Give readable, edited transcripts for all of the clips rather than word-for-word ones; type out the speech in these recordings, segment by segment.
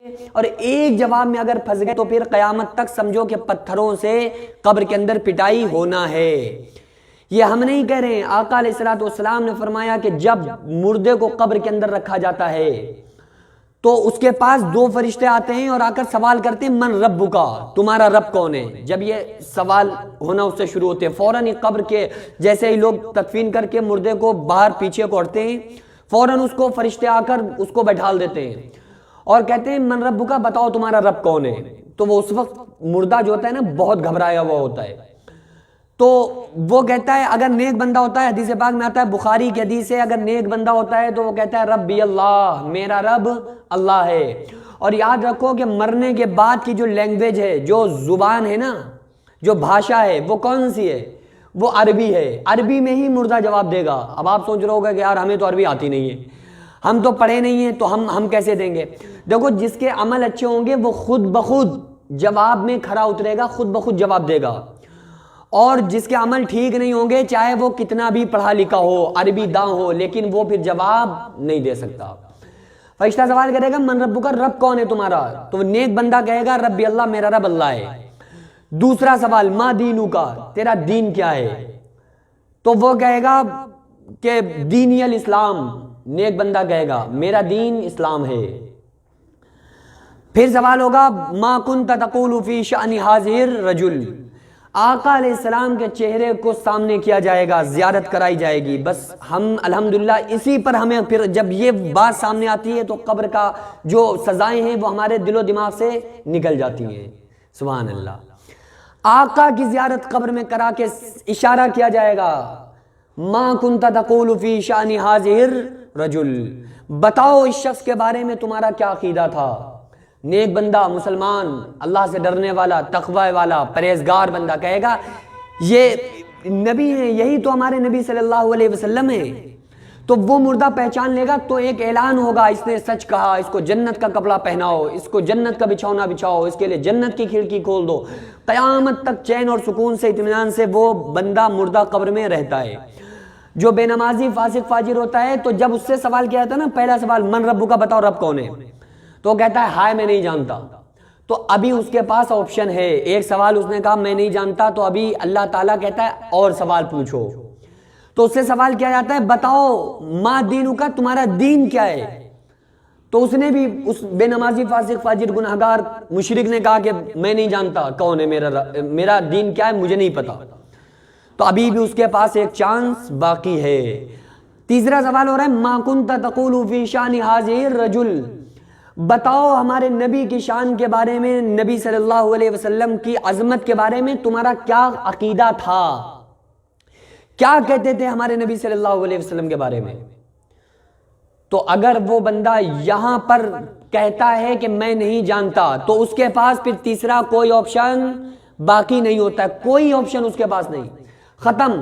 اور ایک جواب میں اگر پھنس گئے تو پھر قیامت تک سمجھو کہ پتھروں سے قبر کے اندر پٹائی ہونا ہے۔ یہ ہم نہیں کہہ رہے ہیں، آقا علیہ الصلوۃ والسلام نے فرمایا کہ جب مردے کو قبر کے اندر رکھا جاتا ہے تو اس کے پاس دو فرشتے آتے ہیں اور آ کر سوال کرتے ہیں من ربک، تمہارا رب کون ہے؟ جب یہ سوال ہونا اس سے شروع ہوتے ہیں، فوراً قبر کے جیسے ہی لوگ تدفین کر کے مردے کو باہر پیچھے کوڑتے ہیں، فوراً اس کو فرشتے آ کر اس کو بیٹھال دیتے ہیں اور کہتے ہیں من ربک، بتاؤ تمہارا رب کون ہے؟ تو وہ اس وقت مردہ جو ہوتا ہے نا بہت گھبرایا ہوا ہوتا ہے، تو وہ کہتا ہے اگر نیک بندہ ہوتا ہے، حدیث پاک میں آتا ہے، بخاری کی حدیث ہے، اگر نیک بندہ ہوتا ہے تو وہ کہتا ہے ربی اللہ، میرا رب اللہ ہے۔ اور یاد رکھو کہ مرنے کے بعد کی جو لینگویج ہے، جو زبان ہے نا، جو بھاشا ہے، وہ کون سی ہے؟ وہ عربی ہے۔ عربی میں ہی مردہ جواب دے گا۔ اب آپ سوچ رہے ہوگا کہ یار ہمیں تو عربی آتی نہیں ہے، ہم تو پڑھے نہیں ہیں، تو ہم کیسے دیں گے؟ دیکھو جس کے عمل اچھے ہوں گے وہ خود بخود جواب میں کھڑا اترے گا، خود بخود جواب دے گا، اور جس کے عمل ٹھیک نہیں ہوں گے چاہے وہ کتنا بھی پڑھا لکھا ہو، عربی داں ہو، لیکن وہ پھر جواب نہیں دے سکتا۔ فرشتہ سوال کرے گا من ربک، رب کون ہے تمہارا؟ تو نیک بندہ کہے گا ربی اللہ، میرا رب اللہ ہے۔ دوسرا سوال ما دینک، تیرا دین کیا ہے؟ تو وہ کہے گا کہ دینی الاسلام، نیک بندہ کہے گا میرا دین اسلام ہے۔ پھر سوال ہوگا ما کنت تقول فی شأن ھذہ الرجل، آقا علیہ السلام کے چہرے کو سامنے کیا جائے گا، زیارت کرائی جائے گی، بس ہم الحمدللہ اسی پر ہمیں پھر جب یہ بات سامنے آتی ہے تو قبر کا جو سزائیں ہیں وہ ہمارے دل و دماغ سے نکل جاتی ہیں۔ سبحان اللہ۔ آقا کی زیارت قبر میں کرا کے اشارہ کیا جائے گا ما کنت تقول فی شأن ھذہ الرجل، بتاؤ اس شخص کے بارے میں تمہارا کیا عقیدہ تھا؟ نیک بندہ، مسلمان، اللہ سے ڈرنے والا، تقوی والا، پرہیزگار بندہ کہے گا یہ نبی ہیں، یہی تو ہمارے نبی صلی اللہ علیہ وسلم ہیں۔ تو وہ مردہ پہچان لے گا، تو ایک اعلان ہوگا اس نے سچ کہا، اس کو جنت کا کپڑا پہناؤ، اس کو جنت کا بچھونا بچھاؤ، اس کے لیے جنت کی کھڑکی کھول دو۔ قیامت تک چین اور سکون سے، اطمینان سے وہ بندہ مردہ قبر میں رہتا ہے۔ جو بے نمازی فاسق فاجر ہوتا ہے تو جب اس سے سوال کیا جاتا ہے نا، پہلا سوال من ربک، بتاؤ رب کون ہے؟ تو وہ کہتا ہے ہائے میں نہیں جانتا۔ تو ابھی اس کے پاس آپشن ہے، ایک سوال اس نے کہا میں نہیں جانتا، تو ابھی اللہ تعالیٰ کہتا ہے اور سوال پوچھو۔ تو اس سے سوال کیا جاتا ہے بتاؤ ما دینک، تمہارا دین کیا ہے؟ تو اس نے بھی، اس بے نمازی فاسق فاجر گناہگار مشرک نے کہا کہ میں نہیں جانتا کون ہے میرا دین کیا ہے، مجھے نہیں پتا۔ تو ابھی بھی اس کے پاس ایک چانس باقی ہے۔ تیسرا سوال ہو رہا ہے ما کنت تقول فی شأن ھذہ الرجل، بتاؤ ہمارے نبی کی شان کے بارے میں، نبی صلی اللہ علیہ وسلم کی عظمت کے بارے میں تمہارا کیا عقیدہ تھا، کیا کہتے تھے ہمارے نبی صلی اللہ علیہ وسلم کے بارے میں؟ تو اگر وہ بندہ یہاں پر کہتا ہے کہ میں نہیں جانتا تو اس کے پاس پھر تیسرا کوئی آپشن باقی نہیں ہوتا ہے، کوئی آپشن اس کے پاس نہیں، ختم۔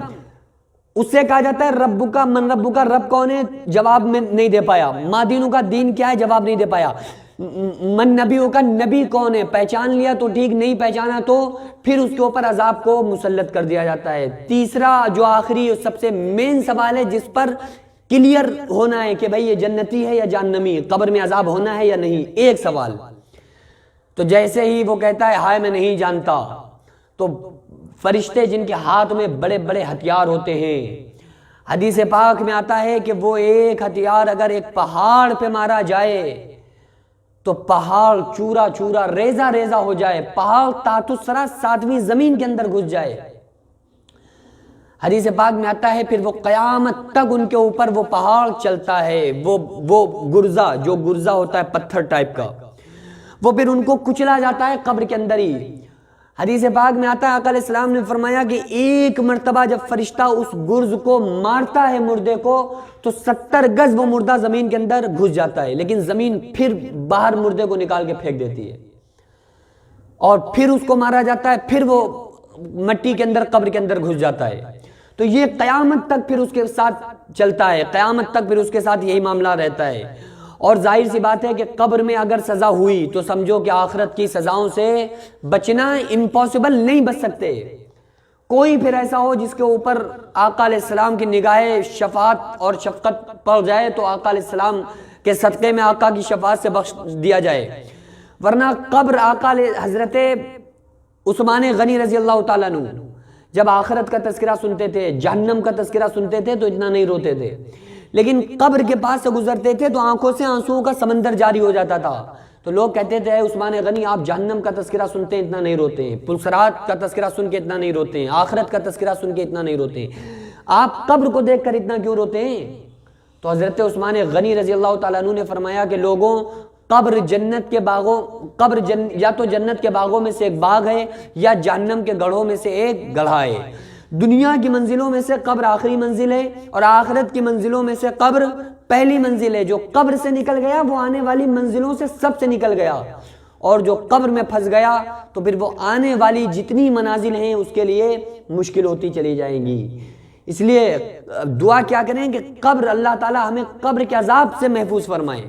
اس سے کہا جاتا ہے ربک، من ربک، رب کون ہے؟ جواب میں نہیں دے پایا۔ ما دینک، دین کیا ہے؟ جواب نہیں دے پایا۔ من نبیک، نبی کون ہے؟ پہچان لیا تو ٹھیک، نہیں پہچانا تو پھر اس کے اوپر عذاب کو مسلط کر دیا جاتا ہے۔ تیسرا جو آخری اور سب سے مین سوال ہے جس پر کلیئر ہونا ہے کہ بھئی یہ جنتی ہے یا جہنمی، قبر میں عذاب ہونا ہے یا نہیں، ایک سوال۔ تو جیسے ہی وہ کہتا ہے ہائے میں نہیں جانتا، تو فرشتے جن کے ہاتھ میں بڑے بڑے ہتھیار ہوتے ہیں، حدیث پاک میں آتا ہے کہ وہ ایک ہتھیار اگر ایک پہاڑ پہ مارا جائے تو پہاڑ چورا چورا، ریزہ ریزہ ہو جائے، پہاڑ تحت الثری، ساتویں زمین کے اندر گھس جائے۔ حدیث پاک میں آتا ہے پھر وہ قیامت تک ان کے اوپر وہ پہاڑ چلتا ہے، وہ گرزہ، جو گرزہ ہوتا ہے پتھر ٹائپ کا، وہ پھر ان کو کچلا جاتا ہے قبر کے اندر ہی۔ حدیث پاک میں آتا ہے آقا علیہ السلام نے فرمایا کہ ایک مرتبہ جب فرشتہ اس گرز کو مارتا ہے مردے کو تو 70 گز وہ مردہ زمین کے اندر گھس جاتا ہے، لیکن زمین پھر باہر مردے کو نکال کے پھینک دیتی ہے، اور پھر اس کو مارا جاتا ہے، پھر وہ مٹی کے اندر قبر کے اندر گھس جاتا ہے۔ تو یہ قیامت تک پھر اس کے ساتھ چلتا ہے، قیامت تک پھر اس کے ساتھ یہی معاملہ رہتا ہے۔ اور ظاہر سی بات ہے کہ قبر میں اگر سزا ہوئی تو سمجھو کہ آخرت کی سزاؤں سے بچنا امپاسبل، نہیں بچ سکتے۔ کوئی پھر ایسا ہو جس کے اوپر آقا علیہ السلام کی نگاہ شفاعت اور شفقت پڑ جائے تو آقا علیہ السلام کے صدقے میں آقا کی شفاعت سے بخش دیا جائے، ورنہ قبر آقا حضرت عثمان غنی رضی اللہ تعالیٰ عنہ جب آخرت کا تذکرہ سنتے تھے، جہنم کا تذکرہ سنتے تھے تو اتنا نہیں روتے تھے، لیکن قبر کے پاس سے گزرتے تھے تو آنکھوں سے آنسوؤں کا سمندر جاری ہو جاتا تھا۔ تو لوگ کہتے تھے اے عثمان غنی آپ جہنم کا تذکرہ سنتے ہیں اتنا نہیں روتے ہیں، پلسرات کا تذکرہ سن کے اتنا نہیں روتے ہیں، آخرت کا تذکرہ سن کے اتنا نہیں روتے ہیں، آپ قبر کو دیکھ کر اتنا کیوں روتے ہیں؟ تو حضرت عثمان غنی رضی اللہ تعالیٰ عنہ نے فرمایا کہ لوگوں، قبر جنت کے باغوں، یا تو جنت کے باغوں میں سے ایک باغ ہے یا جہنم کے گڑھوں میں سے ایک گڑھا ہے۔ دنیا کی منزلوں میں سے قبر آخری منزل ہے اور آخرت کی منزلوں میں سے قبر پہلی منزل ہے۔ جو قبر سے نکل گیا وہ آنے والی منزلوں سے سب سے نکل گیا، اور جو قبر میں پھنس گیا تو پھر وہ آنے والی جتنی منازل ہیں اس کے لیے مشکل ہوتی چلی جائیں گی۔ اس لیے دعا کیا کریں کہ قبر، اللہ تعالیٰ ہمیں قبر کے عذاب سے محفوظ فرمائے۔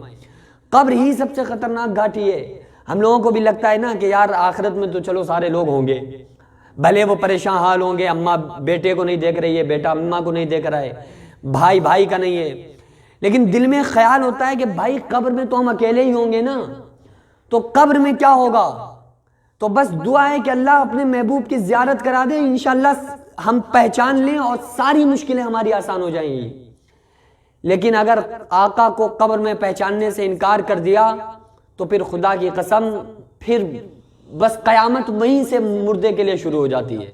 قبر ہی سب سے خطرناک گھاٹی ہے۔ ہم لوگوں کو بھی لگتا ہے نا کہ یار آخرت میں تو چلو سارے لوگ ہوں گے، بھلے وہ پریشان حال ہوں گے، اماں بیٹے کو نہیں دیکھ رہی ہے، بیٹا اماں کو نہیں دیکھ رہا ہے، بھائی بھائی کا نہیں ہے، لیکن دل میں خیال ہوتا ہے کہ بھائی قبر میں تو ہم اکیلے ہی ہوں گے نا، تو قبر میں کیا ہوگا؟ تو بس دعا ہے کہ اللہ اپنے محبوب کی زیارت کرا دے، انشاءاللہ ہم پہچان لیں اور ساری مشکلیں ہماری آسان ہو جائیں گی۔ لیکن اگر آقا کو قبر میں پہچاننے سے انکار کر دیا تو پھر خدا کی قسم، پھر بس قیامت وہیں سے مردے کے لیے شروع ہو جاتی ہے۔